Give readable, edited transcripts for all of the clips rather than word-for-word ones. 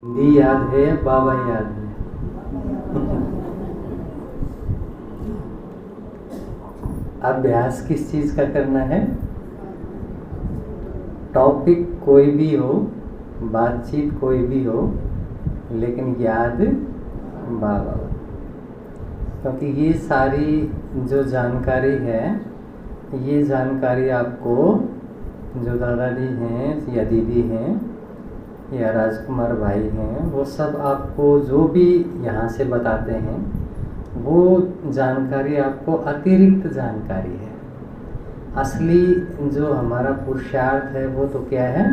हिंदी याद है या बाबा याद है? अभ्यास किस चीज का करना है? टॉपिक कोई भी हो, बातचीत कोई भी हो, लेकिन याद बाबा। क्योंकि ये सारी जो जानकारी है, ये जानकारी आपको जो दादाजी हैं या दीदी हैं या राजकुमार भाई हैं, वो सब आपको जो भी यहाँ से बताते हैं, वो जानकारी आपको अतिरिक्त जानकारी है। असली जो हमारा पुरुषार्थ है वो तो क्या है?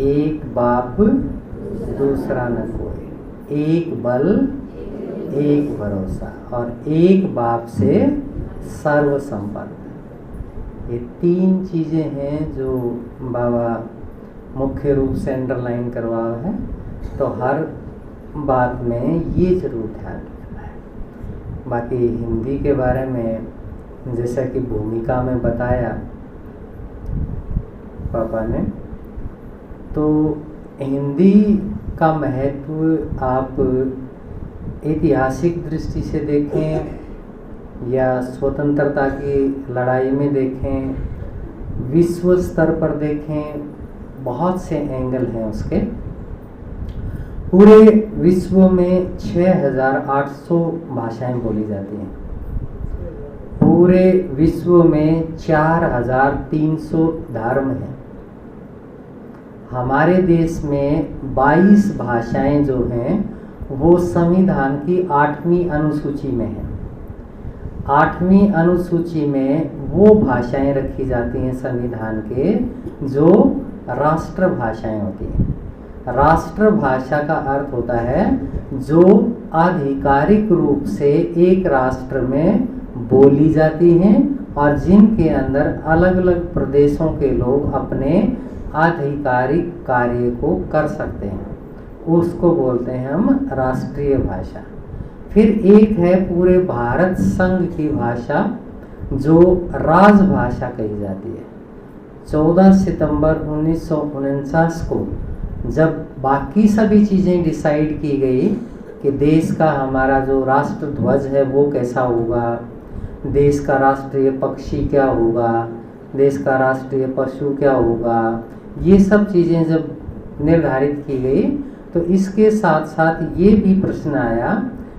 एक बाप दूसरा न कोई, एक बल एक भरोसा, और एक बाप से सर्व संपन्न। ये तीन चीज़ें हैं जो बाबा मुख्य रूप से अंडरलाइन करवा है। तो हर बात में ये जरूर ध्यान रखना है। बाकी हिंदी के बारे में जैसा कि भूमिका में बताया पापा ने, तो हिंदी का महत्व आप ऐतिहासिक दृष्टि से देखें या स्वतंत्रता की लड़ाई में देखें, विश्व स्तर पर देखें, बहुत से एंगल हैं उसके। पूरे विश्व में 6800 भाषाएं बोली जाती हैं। पूरे विश्व में 4300 धर्म हैं। हमारे देश में 22 भाषाएं जो हैं वो संविधान की 8वीं अनुसूची में है। 8वीं अनुसूची में वो भाषाएं रखी जाती हैं संविधान के जो राष्ट्र भाषाएं होती हैं। राष्ट्र भाषा का अर्थ होता है जो आधिकारिक रूप से एक राष्ट्र में बोली जाती हैं और जिनके अंदर अलग अलग प्रदेशों के लोग अपने आधिकारिक कार्य को कर सकते हैं, उसको बोलते हैं हम राष्ट्रीय भाषा। फिर एक है पूरे भारत संघ की भाषा जो राजभाषा कही जाती है। 14 सितंबर 1949 को जब बाकी सभी चीज़ें डिसाइड की गई कि देश का हमारा जो राष्ट्र ध्वज है वो कैसा होगा, देश का राष्ट्रीय पक्षी क्या होगा, देश का राष्ट्रीय पशु क्या होगा, ये सब चीज़ें जब निर्धारित की गई तो इसके साथ साथ ये भी प्रश्न आया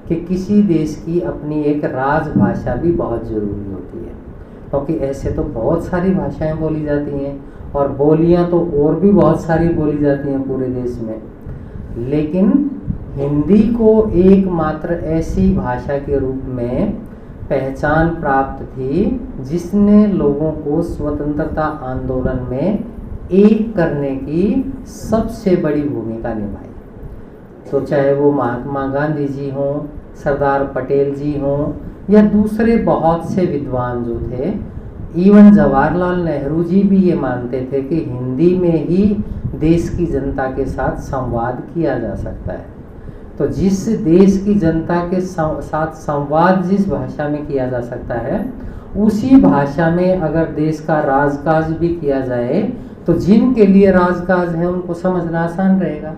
कि किसी देश की अपनी एक राजभाषा भी बहुत ज़रूरी होती है। क्योंकि ऐसे तो बहुत सारी भाषाएं बोली जाती हैं और बोलियां तो और भी बहुत सारी बोली जाती हैं पूरे देश में, लेकिन हिंदी को एकमात्र ऐसी भाषा के रूप में पहचान प्राप्त थी जिसने लोगों को स्वतंत्रता आंदोलन में एक करने की सबसे बड़ी भूमिका निभाई। तो चाहे वो महात्मा गांधी जी हों, सरदार पटेल जी हों या दूसरे बहुत से विद्वान जो थे, इवन जवाहरलाल नेहरू जी भी ये मानते थे कि हिंदी में ही देश की जनता के साथ संवाद किया जा सकता है। तो जिस देश की जनता के साथ संवाद जिस भाषा में किया जा सकता है, उसी भाषा में अगर देश का राजकाज भी किया जाए तो जिनके लिए राजकाज है उनको समझना आसान रहेगा।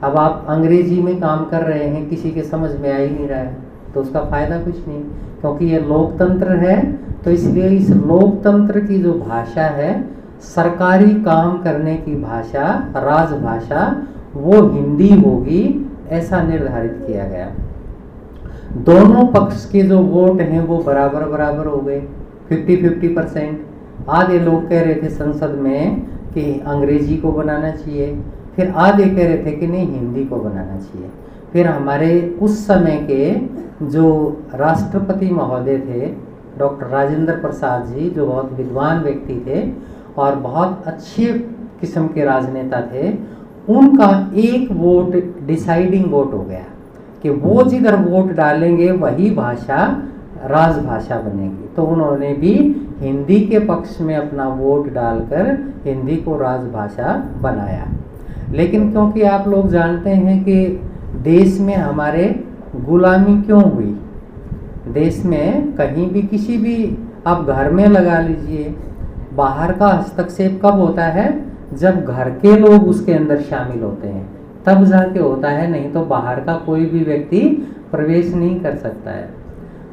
अब आप अंग्रेजी में काम कर रहे हैं, किसी के समझ में आ ही नहीं रहा है तो उसका फायदा कुछ नहीं, क्योंकि ये लोकतंत्र है। तो इसलिए इस लोकतंत्र की जो भाषा है, सरकारी काम करने की भाषा, राजभाषा, वो हिंदी होगी, ऐसा निर्धारित किया गया। दोनों पक्ष के जो वोट हैं वो बराबर बराबर हो गए, 50-50%। आधे लोग कह रहे थे संसद में कि अंग्रेजी को बनाना चाहिए, फिर आधे कह रहे थे कि नहीं हिंदी को बनाना चाहिए। फिर हमारे उस समय के जो राष्ट्रपति महोदय थे डॉक्टर राजेंद्र प्रसाद जी, जो बहुत विद्वान व्यक्ति थे और बहुत अच्छे किस्म के राजनेता थे, उनका एक वोट डिसाइडिंग वोट हो गया कि वो जिधर वोट डालेंगे वही भाषा राजभाषा बनेगी। तो उन्होंने भी हिंदी के पक्ष में अपना वोट डालकर हिंदी को राजभाषा बनाया। लेकिन क्योंकि आप लोग जानते हैं कि देश में हमारे गुलामी क्यों हुई, देश में कहीं भी किसी भी आप घर में लगा लीजिए, बाहर का हस्तक्षेप कब होता है? जब घर के लोग उसके अंदर शामिल होते हैं तब जाके होता है, नहीं तो बाहर का कोई भी व्यक्ति प्रवेश नहीं कर सकता है।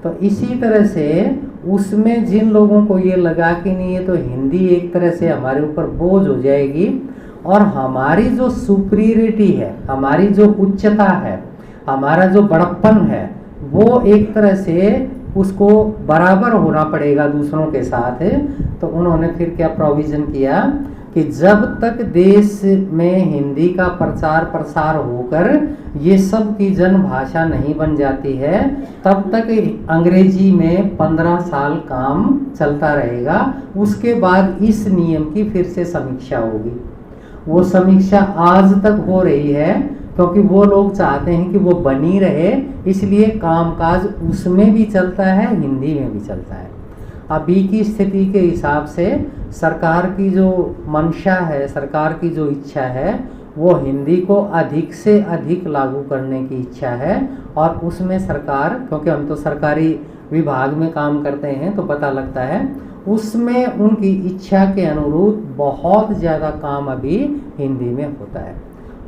तो इसी तरह से उसमें जिन लोगों को ये लगा कि नहीं ये तो हिंदी एक तरह से हमारे ऊपर बोझ हो जाएगी और हमारी जो सुपीरियरिटी है, हमारी जो उच्चता है, हमारा जो बड़प्पन है, वो एक तरह से उसको बराबर होना पड़ेगा दूसरों के साथ, तो उन्होंने फिर क्या प्रोविज़न किया कि जब तक देश में हिंदी का प्रचार प्रसार होकर ये सब की जन भाषा नहीं बन जाती है, तब तक अंग्रेजी में 15 साल काम चलता रहेगा। उसके बाद इस नियम की फिर से समीक्षा होगी। वो समीक्षा आज तक हो रही है क्योंकि वो लोग चाहते हैं कि वो बनी रहे, इसलिए कामकाज उसमें भी चलता है, हिंदी में भी चलता है। अभी की स्थिति के हिसाब से सरकार की जो मंशा है, सरकार की जो इच्छा है, वो हिंदी को अधिक से अधिक लागू करने की इच्छा है। और उसमें सरकार, क्योंकि हम तो सरकारी विभाग में काम करते हैं तो पता लगता है, उसमें उनकी इच्छा के अनुरूप बहुत ज़्यादा काम अभी हिंदी में होता है।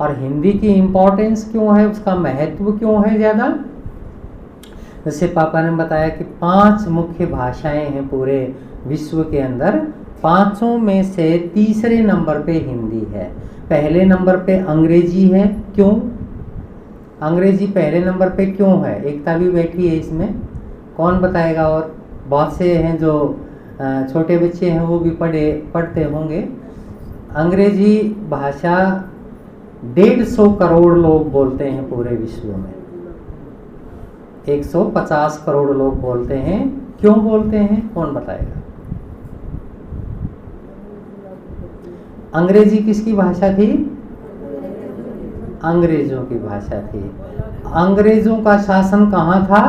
और हिंदी की इम्पोर्टेंस क्यों है, उसका महत्व क्यों है ज़्यादा? जैसे पापा ने बताया कि 5 मुख्य भाषाएं हैं पूरे विश्व के अंदर, 5 में से तीसरे नंबर पे हिंदी है, पहले नंबर पे अंग्रेजी है। क्यों अंग्रेजी पहले नंबर पे क्यों है? एकता भी बैठी है इसमें, कौन बताएगा? और बहुत से हैं जो छोटे बच्चे हैं वो भी पढ़ते होंगे। अंग्रेजी भाषा 150 करोड़ लोग बोलते हैं पूरे विश्व में, 150 करोड़ लोग बोलते हैं। क्यों बोलते हैं, कौन बताएगा? अंग्रेजी किसकी भाषा थी? अंग्रेजों की भाषा थी। अंग्रेजों का शासन कहाँ था?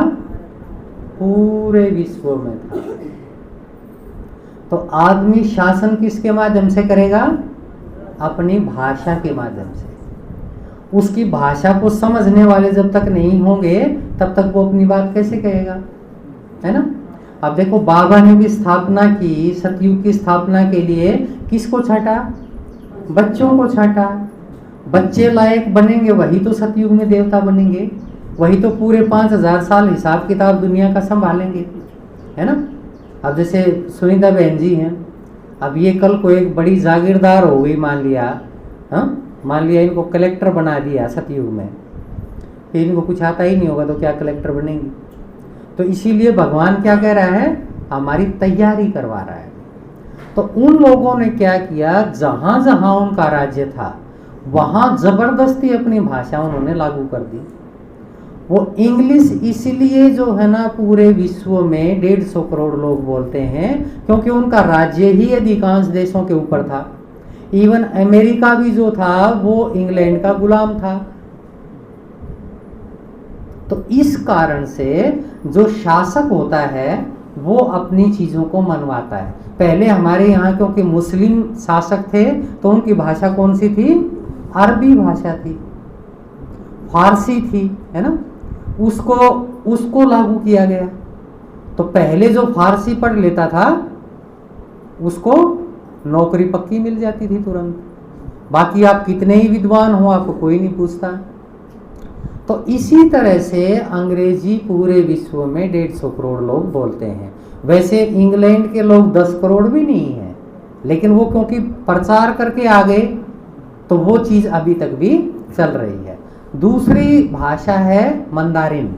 पूरे विश्व में था। तो आदमी शासन किसके माध्यम से करेगा? अपनी भाषा के माध्यम से। उसकी भाषा को समझने वाले जब तक नहीं होंगे तब तक वो अपनी बात कैसे कहेगा, है ना? अब देखो, बाबा ने भी स्थापना की, सतयुग की स्थापना के लिए किसको छाटा? बच्चों को छाटा। बच्चे लायक बनेंगे वही तो सतयुग में देवता बनेंगे, वही तो पूरे 5000 साल हिसाब किताब दुनिया का संभालेंगे, है ना? अब जैसे सुनीता बहन जी हैं, अब ये कल को एक बड़ी जागीरदार हो गई, मान लिया इनको कलेक्टर बना दिया सतयुग में, फिर इनको कुछ आता ही नहीं होगा तो क्या कलेक्टर बनेंगी? तो इसीलिए भगवान क्या कह रहा है? हमारी तैयारी करवा रहा है। तो उन लोगों ने क्या किया, जहां जहां उनका राज्य था वहां जबरदस्ती अपनी भाषा उन्होंने लागू कर दी। वो इंग्लिश इसलिए जो है ना पूरे विश्व में 150 करोड़ लोग बोलते हैं क्योंकि उनका राज्य ही अधिकांश देशों के ऊपर था। इवन अमेरिका भी जो था वो इंग्लैंड का गुलाम था। तो इस कारण से जो शासक होता है वो अपनी चीजों को मनवाता है। पहले हमारे यहाँ क्योंकि मुस्लिम शासक थे तो उनकी भाषा कौन सी थी? अरबी भाषा थी, फारसी थी, है ना? उसको लागू किया गया। तो पहले जो फारसी पढ़ लेता था उसको नौकरी पक्की मिल जाती थी तुरंत। बाकी आप कितने ही विद्वान हो, आपको कोई नहीं पूछता। तो इसी तरह से अंग्रेजी पूरे विश्व में 150 करोड़ लोग बोलते हैं। वैसे इंग्लैंड के लोग 10 करोड़ भी नहीं है, लेकिन वो क्योंकि प्रचार करके आ गए तो वो चीज़ अभी तक भी चल रही है। दूसरी भाषा है मंदारिन।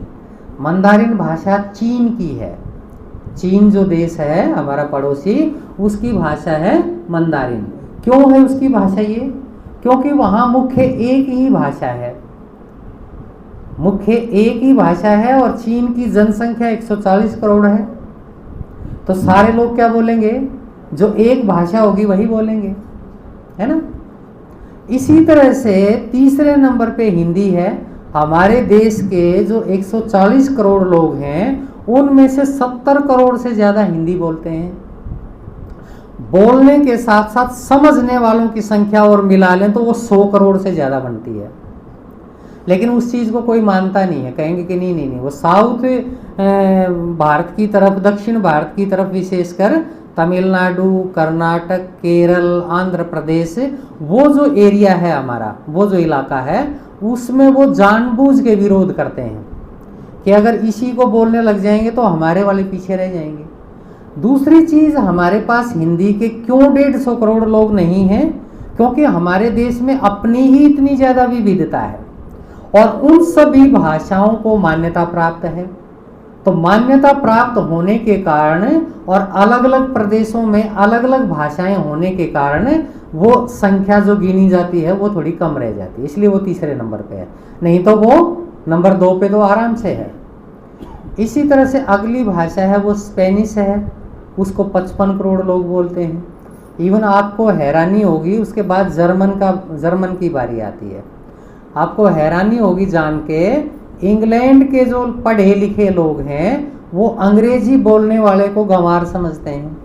मंदारिन भाषा चीन की है। चीन जो देश है हमारा पड़ोसी, उसकी भाषा है मंदारिन। क्यों है उसकी भाषा ये? क्योंकि वहाँ मुख्य एक ही भाषा है, मुख्य एक ही भाषा है और चीन की जनसंख्या 140 करोड़ है। तो सारे लोग क्या बोलेंगे? जो एक भाषा होगी वही बोलेंगे, है ना? इसी तरह से तीसरे नंबर पे हिंदी है। हमारे देश के जो 140 करोड़ लोग हैं उनमें से 70 करोड़ से ज़्यादा हिंदी बोलते हैं। बोलने के साथ साथ समझने वालों की संख्या और मिला लें तो वो 100 करोड़ से ज़्यादा बनती है। लेकिन उस चीज़ को कोई मानता नहीं है, कहेंगे कि नहीं, वो साउथ भारत की तरफ, दक्षिण भारत की तरफ विशेषकर तमिलनाडु, कर्नाटक, केरल, आंध्र प्रदेश, वो जो एरिया है हमारा, वो जो इलाका है, उसमें वो जानबूझ के विरोध करते हैं कि अगर इसी को बोलने लग जाएंगे तो हमारे वाले पीछे रह जाएंगे। दूसरी चीज़, हमारे पास हिंदी के क्यों 150 करोड़ लोग नहीं हैं? क्योंकि हमारे देश में अपनी ही इतनी ज़्यादा विविधता है और उन सभी भाषाओं को मान्यता प्राप्त है। तो मान्यता प्राप्त होने के कारण और अलग अलग प्रदेशों में अलग अलग भाषाएं होने के कारण वो संख्या जो गिनी जाती है वो थोड़ी कम रह जाती है, इसलिए वो तीसरे नंबर पे है, नहीं तो वो नंबर 2 पे तो आराम से है। इसी तरह से अगली भाषा है वो स्पेनिश है, उसको 55 करोड़ लोग बोलते हैं। इवन आपको हैरानी होगी, उसके बाद जर्मन की बारी आती है। आपको हैरानी होगी जान के, इंग्लैंड के जो पढ़े लिखे लोग हैं वो अंग्रेजी बोलने वाले को गंवार समझते हैं।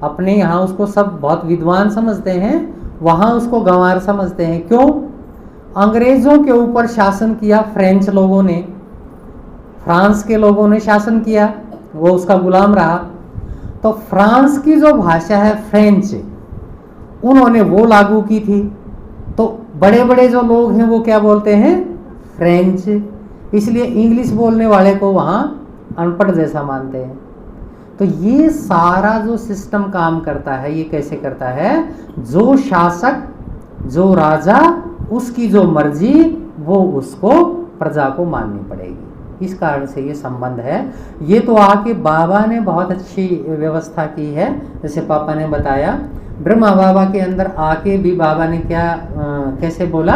अपने यहाँ उसको सब बहुत विद्वान समझते हैं, वहाँ उसको गंवार समझते हैं। क्यों? अंग्रेजों के ऊपर शासन किया फ्रेंच लोगों ने, फ्रांस के लोगों ने शासन किया, वो उसका गुलाम रहा। तो फ्रांस की जो भाषा है फ्रेंच, उन्होंने वो लागू की थी। तो बड़े बड़े जो लोग हैं वो क्या बोलते हैं? फ्रेंच। इसलिए इंग्लिश बोलने वाले को वहाँ अनपढ़ जैसा मानते हैं। तो ये सारा जो सिस्टम काम करता है, ये कैसे करता है? जो शासक, जो राजा, उसकी जो मर्जी वो उसको प्रजा को माननी पड़ेगी। इस कारण से ये संबंध है। ये तो आके बाबा ने बहुत अच्छी व्यवस्था की है, जैसे पापा ने बताया। ब्रह्मा बाबा के अंदर आके भी बाबा ने क्या कैसे बोला?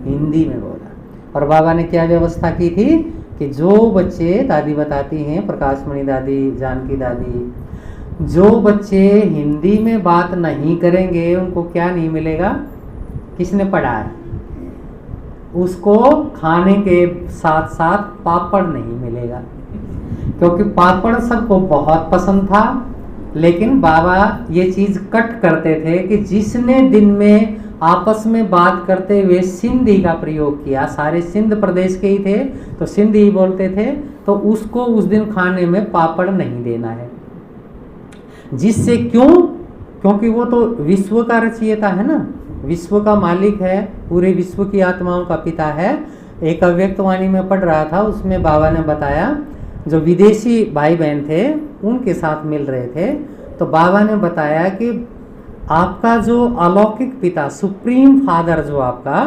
हिंदी में बोला। और बाबा ने क्या व्यवस्था की थी कि जो बच्चे, दादी बताती हैं, प्रकाशमणि दादी, जानकी दादी, जो बच्चे हिंदी में बात नहीं करेंगे उनको क्या नहीं मिलेगा? किसने पढ़ा है? उसको खाने के साथ साथ पापड़ नहीं मिलेगा, क्योंकि पापड़ सबको बहुत पसंद था। लेकिन बाबा ये चीज़ कट करते थे कि जिसने दिन में आपस में बात करते हुए सिंधी का प्रयोग किया, सारे सिंध प्रदेश के ही थे तो सिंधी ही बोलते थे, तो उसको उस दिन खाने में पापड़ नहीं देना है। जिससे क्योंकि वो तो विश्व का रचयिता है ना, विश्व का मालिक है, पूरे विश्व की आत्माओं का पिता है। एक अव्यक्तवाणी में पढ़ रहा था, उसमें बाबा ने बताया जो विदेशी भाई बहन थे उनके साथ मिल रहे थे, तो बाबा ने बताया कि आपका जो अलौकिक पिता, सुप्रीम फादर जो आपका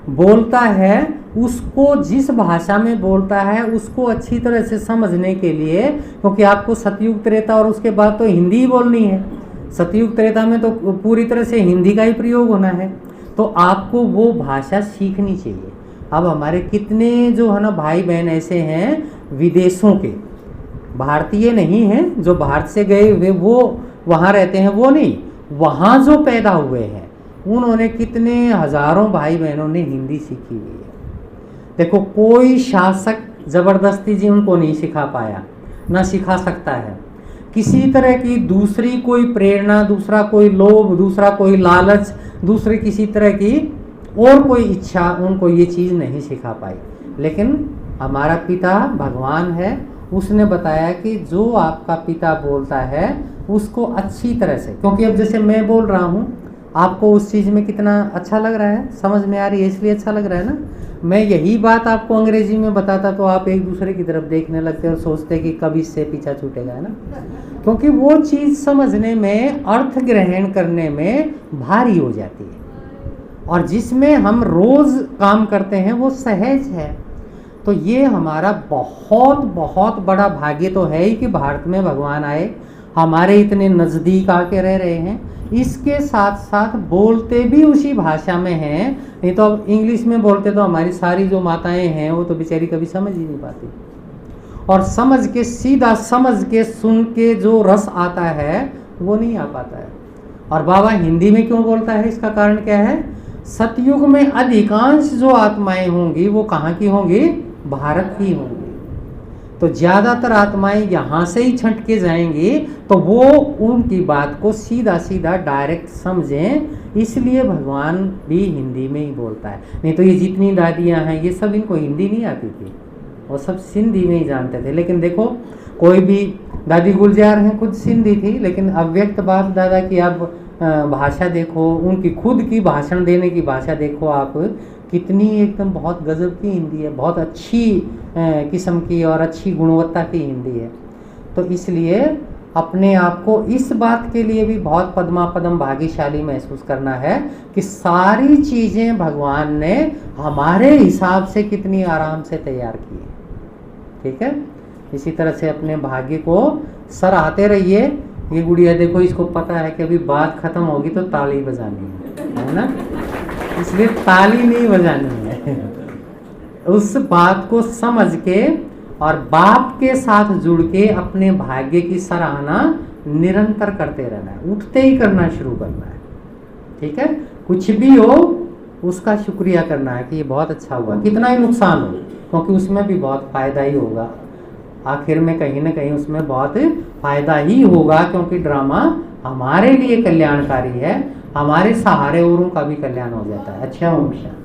बोलता है, उसको जिस भाषा में बोलता है उसको अच्छी तरह से समझने के लिए, क्योंकि आपको सतयुग त्रेता और उसके बाद तो हिंदी ही बोलनी है, सतयुग त्रेता में तो पूरी तरह से हिंदी का ही प्रयोग होना है, तो आपको वो भाषा सीखनी चाहिए। अब हमारे कितने जो है ना भाई बहन ऐसे हैं विदेशों के, भारतीय नहीं हैं, जो भारत से गए हुए वो वहाँ रहते हैं, वो नहीं, वहाँ जो पैदा हुए हैं उन्होंने कितने हजारों भाई बहनों ने हिंदी सीखी हुई है। देखो, कोई शासक ज़बरदस्ती जी उनको नहीं सिखा पाया, ना सिखा सकता है। किसी तरह की दूसरी कोई प्रेरणा, दूसरा कोई लोभ, दूसरा कोई लालच, दूसरी किसी तरह की और कोई इच्छा उनको ये चीज़ नहीं सिखा पाई। लेकिन हमारा पिता भगवान है, उसने बताया कि जो आपका पिता बोलता है उसको अच्छी तरह से, क्योंकि अब जैसे मैं बोल रहा हूँ आपको उस चीज़ में कितना अच्छा लग रहा है, समझ में आ रही है, इसलिए अच्छा लग रहा है ना। मैं यही बात आपको अंग्रेजी में बताता तो आप एक दूसरे की तरफ देखने लगते और सोचते कि कब इससे पीछा छूटेगा, है ना। क्योंकि वो चीज़ समझने में, अर्थ ग्रहण करने में भारी हो जाती है, और जिसमें हम रोज़ काम करते हैं वो सहज है। तो ये हमारा बहुत बहुत बड़ा भाग्य तो है ही कि भारत में भगवान आए, हमारे इतने नज़दीक आके रह रहे हैं। इसके साथ साथ बोलते भी उसी भाषा में हैं, नहीं तो अब इंग्लिश में बोलते तो हमारी सारी जो माताएं हैं वो तो बेचारी कभी समझ ही नहीं पाती, और समझ के, सीधा समझ के, सुन के जो रस आता है वो नहीं आ पाता है। और बाबा हिंदी में क्यों बोलता है, इसका कारण क्या है? सतयुग में अधिकांश जो आत्माएं होंगी वो कहाँ की होंगी? भारत की होंगी। तो ज़्यादातर आत्माएं यहाँ से ही छंट के जाएंगी, तो वो उनकी बात को सीधा सीधा डायरेक्ट समझें, इसलिए भगवान भी हिंदी में ही बोलता है। नहीं तो ये जितनी दादियाँ हैं ये सब इनको हिंदी नहीं आती थी, वो सब सिंधी में ही जानते थे। लेकिन देखो कोई भी, दादी गुलजार हैं खुद सिंधी थी, लेकिन अव्यक्त बाप दादा की आप भाषा देखो, उनकी खुद की भाषण देने की भाषा देखो आप, कितनी एकदम बहुत गजब की हिंदी है, बहुत अच्छी किस्म की और अच्छी गुणवत्ता की हिंदी है। तो इसलिए अपने आप को इस बात के लिए भी बहुत पद्मापदम भाग्यशाली महसूस करना है कि सारी चीज़ें भगवान ने हमारे हिसाब से कितनी आराम से तैयार की है। ठीक है, इसी तरह से अपने भाग्य को सराहते रहिए। ये गुड़िया देखो, इसको पता है कि अभी बात खत्म होगी तो ताली बजानी है ना, इसलिए ताली नहीं बजानी है। उस बात को समझ के और बाप के साथ जुड़ के अपने भाग्य की सराहना निरंतर करते रहना है, उठते ही करना शुरू करना है। ठीक है, कुछ भी हो उसका शुक्रिया करना है कि ये बहुत अच्छा हुआ, कितना ही नुकसान हो, क्योंकि उसमें भी बहुत फायदा ही होगा। आखिर में कहीं ना कहीं उसमें बहुत फायदा ही होगा, क्योंकि ड्रामा हमारे लिए कल्याणकारी है, हमारे सहारे औरों का भी कल्याण हो जाता है। अच्छा, ओम शांति।